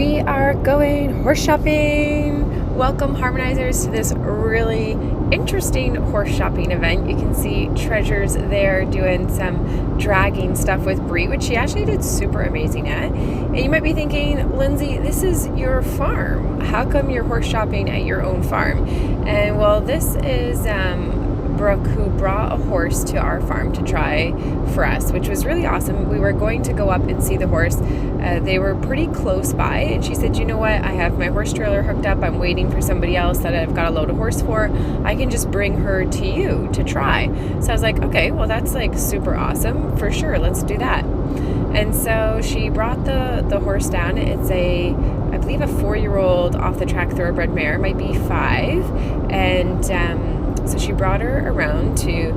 We are going horse shopping. Welcome, harmonizers, to this really interesting horse shopping event. You can see Treasure's there doing some dragging stuff with Brie, which she actually did super amazing at. And you might be thinking, Lindsay, this is your farm. How come you're horse shopping at your own farm? And well, this is Brooke, who brought a horse to our farm to try for us, which was really awesome. We were going to go up and see the horse. They were pretty close by, and she said, you know what, I have my horse trailer hooked up. I'm waiting for somebody else that I've got a load of horse for. I can just bring her to you to try. So I was like, okay, well, that's like super awesome. For sure, let's do that. And so she brought the horse down. It's I believe a 4-year-old off the track thoroughbred mare, might be 5. And so she brought her around to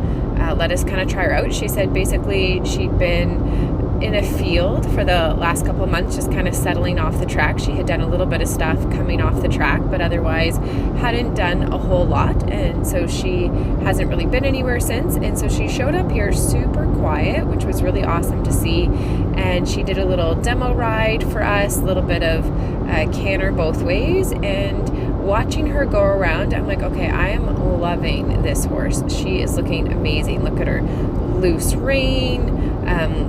let us kind of try her out. She said basically she'd been in a field for the last couple of months, just kind of settling off the track. She had done a little bit of stuff coming off the track, but otherwise hadn't done a whole lot. And so she hasn't really been anywhere since. And so she showed up here super quiet, which was really awesome to see. And she did a little demo ride for us, a little bit of canter both ways. And watching her go around, I'm like, okay, I am loving this horse. She is looking amazing. Look at her loose rein.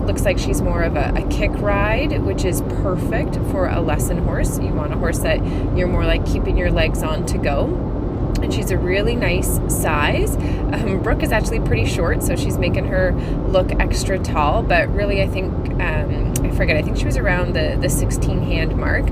Looks like she's more of a kick ride, which is perfect for a lesson horse. You want a horse that you're more like keeping your legs on to go. And she's a really nice size. Brooke is actually pretty short, so she's making her look extra tall. But really, I think, I think she was around the 16 hand mark.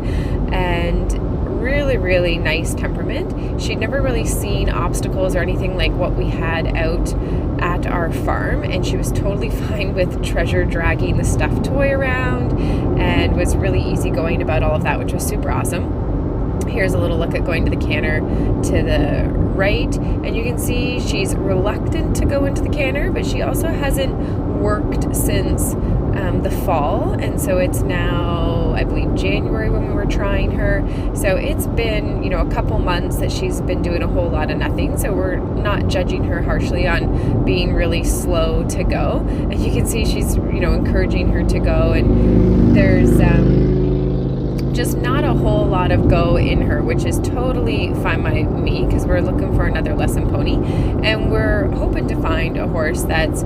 And really, really nice temperament. She'd never really seen obstacles or anything like what we had out at our farm, and she was totally fine with Treasure dragging the stuffed toy around and was really easygoing about all of that, which was super awesome. Here's a little look at going to the canter to the right, and you can see she's reluctant to go into the canter, but she also hasn't worked since the fall, and so it's now, I believe, January when we were trying her. So it's been, a couple months that she's been doing a whole lot of nothing. So we're not judging her harshly on being really slow to go. And you can see she's, encouraging her to go. And there's just not a whole lot of go in her, which is totally fine by me because we're looking for another lesson pony. And we're hoping to find a horse that's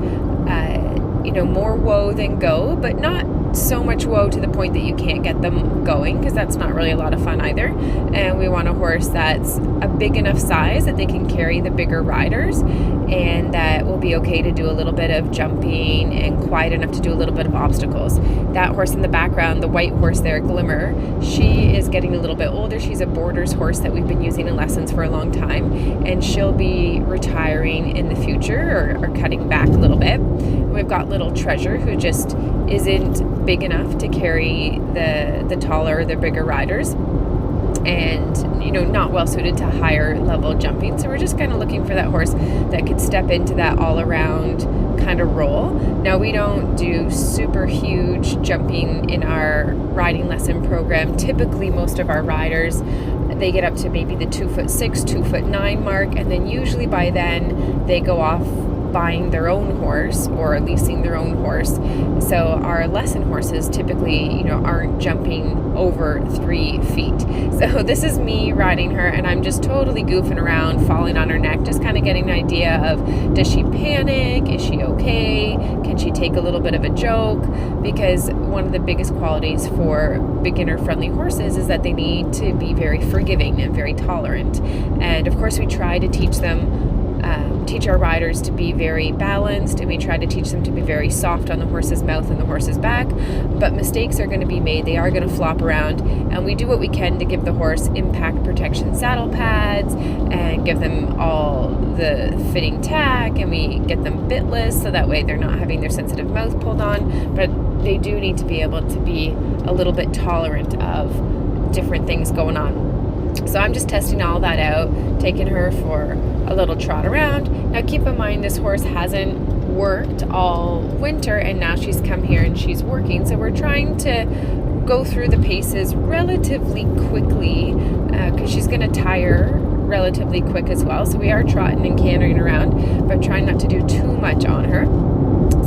more whoa than go, but not so much whoa to the point that you can't get them going, because that's not really a lot of fun either. And we want a horse that's a big enough size that they can carry the bigger riders, and that will be okay to do a little bit of jumping and quiet enough to do a little bit of obstacles. That horse in the background, the white horse there, Glimmer, she is getting a little bit older. She's a boarder's horse that we've been using in lessons for a long time, and she'll be retiring in the future or cutting back a little bit. We've got little Treasure, who just isn't big enough to carry the taller, the bigger riders, and not well suited to higher level jumping. So we're just kind of looking for that horse that could step into that all around kind of role. Now, we don't do super huge jumping in our riding lesson program. Typically, most of our riders, they get up to maybe the 2'6", 2'9" mark, and then usually by then they go off buying their own horse or leasing their own horse. So our lesson horses typically, aren't jumping over 3 feet. So this is me riding her, and I'm just totally goofing around, falling on her neck, just kind of getting an idea of, does she panic? Is she okay? Can she take a little bit of a joke? Because one of the biggest qualities for beginner-friendly horses is that they need to be very forgiving and very tolerant. And of course, we try to teach our riders to be very balanced, and we try to teach them to be very soft on the horse's mouth and the horse's back, but mistakes are going to be made. They are going to flop around, and we do what we can to give the horse impact protection saddle pads and give them all the fitting tack, and we get them bitless so that way they're not having their sensitive mouth pulled on, but they do need to be able to be a little bit tolerant of different things going on. So I'm just testing all that out, taking her for a little trot around. Now, keep in mind, this horse hasn't worked all winter, and now she's come here and she's working. So we're trying to go through the paces relatively quickly because she's going to tire relatively quick as well. So we are trotting and cantering around, but trying not to do too much on her.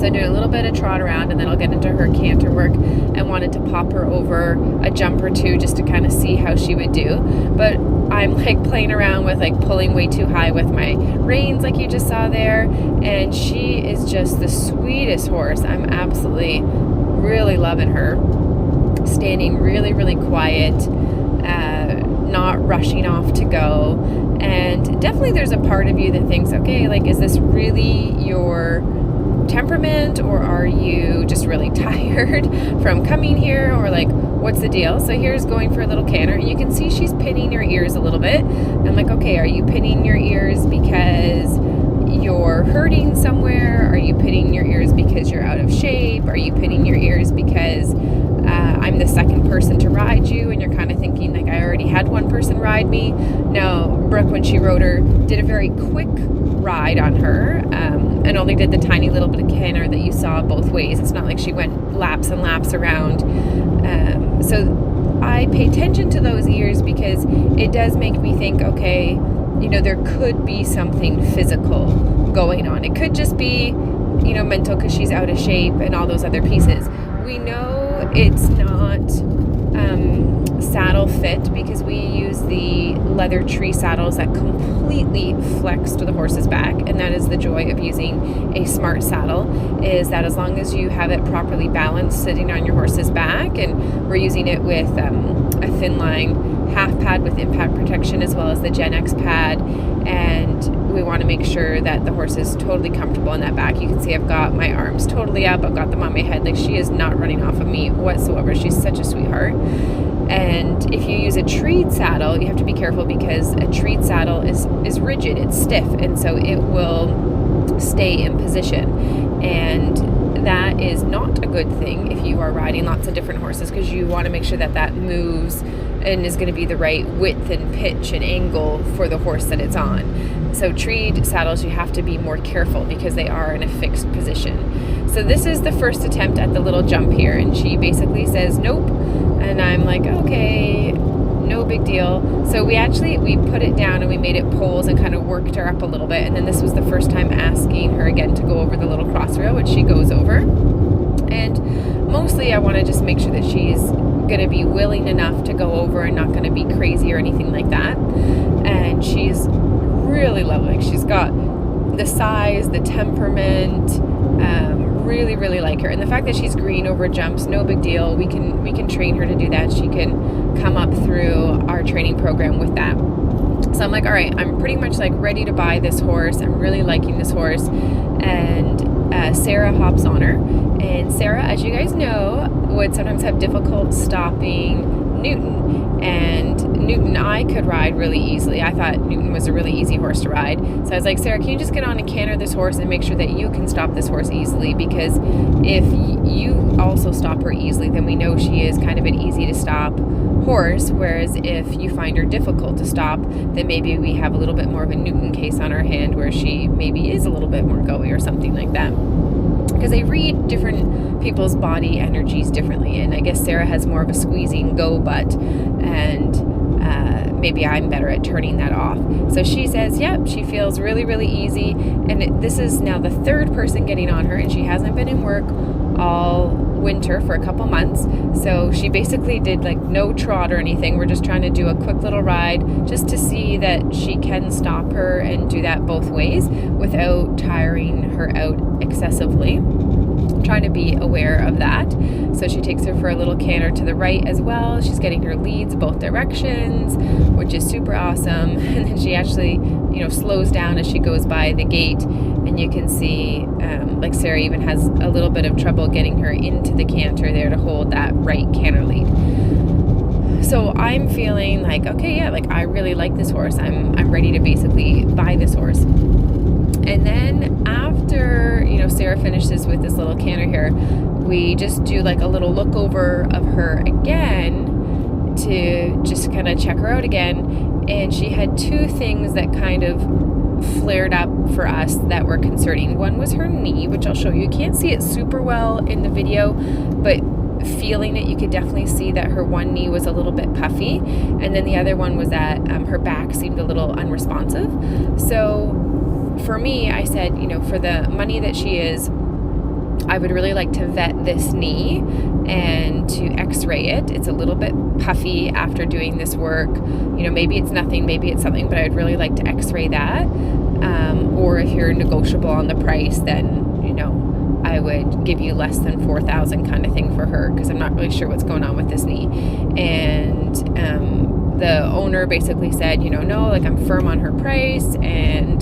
So doing a little bit of trot around, and then I'll get into her canter work, and wanted to pop her over a jump or two just to kind of see how she would do. But I'm like playing around with like pulling way too high with my reins like you just saw there, and she is just the sweetest horse. I'm absolutely really loving her. Standing really, really quiet, not rushing off to go. And definitely there's a part of you that thinks, okay, like, is this really your temperament, or are you just really tired from coming here, or like, what's the deal? So here's going for a little canter, and you can see she's pinning her ears a little bit. I'm like, okay, are you pinning your ears because you're hurting somewhere? Are you pinning your ears because you're out of shape? Are you pinning your ears because I'm the second person to ride you, and you're kind of thinking like, I already had one person ride me? No, Brooke, when she rode her, did a very quick ride on her, and only did the tiny little bit of canter that you saw both ways. It's not like she went laps and laps around. So I pay attention to those ears because it does make me think, okay, you know, there could be something physical going on. It could just be, you know, mental because she's out of shape and all those other pieces. We know it's not saddle fit because we use the leather tree saddles that completely flex to the horse's back, and that is the joy of using a smart saddle, is that as long as you have it properly balanced sitting on your horse's back, and we're using it with a thin line half pad with impact protection as well as the Gen X pad, and we want to make sure that the horse is totally comfortable in that back. You can see I've got my arms totally up, I've got them on my head, like she is not running off of me whatsoever. She's such a sweetheart. And if you use a treed saddle, you have to be careful because a treed saddle is rigid, it's stiff, and so it will stay in position, and that is not a good thing if you are riding lots of different horses, because you want to make sure that that moves and is going to be the right width and pitch and angle for the horse that it's on. So treed saddles, you have to be more careful because they are in a fixed position. So this is the first attempt at the little jump here, and she basically says nope, and I'm like, okay, no big deal. So we put it down and we made it poles and kind of worked her up a little bit, and then this was the first time asking her again to go over the little cross rail, which she goes over. And mostly I want to just make sure that she's going to be willing enough to go over and not going to be crazy or anything like that. And she's really lovely. She's got the size, the temperament, really, really like her. And the fact that she's green over jumps, no big deal. We can train her to do that. She can come up through our training program with that. So I'm like, all right, I'm pretty much like ready to buy this horse. I'm really liking this horse. And Sarah hops on her. And Sarah, as you guys know, would sometimes have difficult stopping Newton. And Newton, I could ride really easily. I thought Newton was a really easy horse to ride. So I was like, Sarah, can you just get on and canter this horse and make sure that you can stop this horse easily? Because if you also stop her easily, then we know she is kind of an easy to stop horse. Whereas if you find her difficult to stop, then maybe we have a little bit more of a Newton case on our hand where she maybe is a little bit more go-y or something like that. Because they read different people's body energies differently, and I guess Sarah has more of a squeezing go butt, and maybe I'm better at turning that off. So she says, yep, she feels really, really easy, and this is now the third person getting on her, and she hasn't been in work all winter for a couple months. So she basically did like no trot or anything. We're just trying to do a quick little ride just to see that she can stop her and do that both ways without tiring her out excessively. I'm trying to be aware of that. So she takes her for a little canter to the right as well. She's getting her leads both directions, which is super awesome. And then she actually, slows down as she goes by the gate, and you can see like Sarah even has a little bit of trouble getting her into the canter there to hold that right canter lead. So I'm feeling like, okay, yeah, like I really like this horse. I'm ready to basically buy this horse. And then after, Sarah finishes with this little canter here, we just do like a little look over of her again to just kind of check her out again. And she had two things that kind of flared up for us that were concerning. One was her knee, which I'll show you. You can't see it super well in the video, but feeling it, you could definitely see that her one knee was a little bit puffy. And then the other one was that her back seemed a little unresponsive. So for me, I said, for the money that she is, I would really like to vet this knee and to x-ray it. It's a little bit puffy after doing this work. You know, maybe it's nothing, maybe it's something, but I'd really like to x-ray that. Or if you're negotiable on the price, then, you know, I would give you less than $4,000 kind of thing for her, because I'm not really sure what's going on with this knee. And the owner basically said, you know, no, like I'm firm on her price, and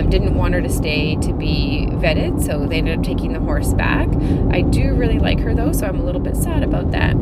didn't want her to stay to be vetted, so they ended up taking the horse back. I do really like her though, so I'm a little bit sad about that.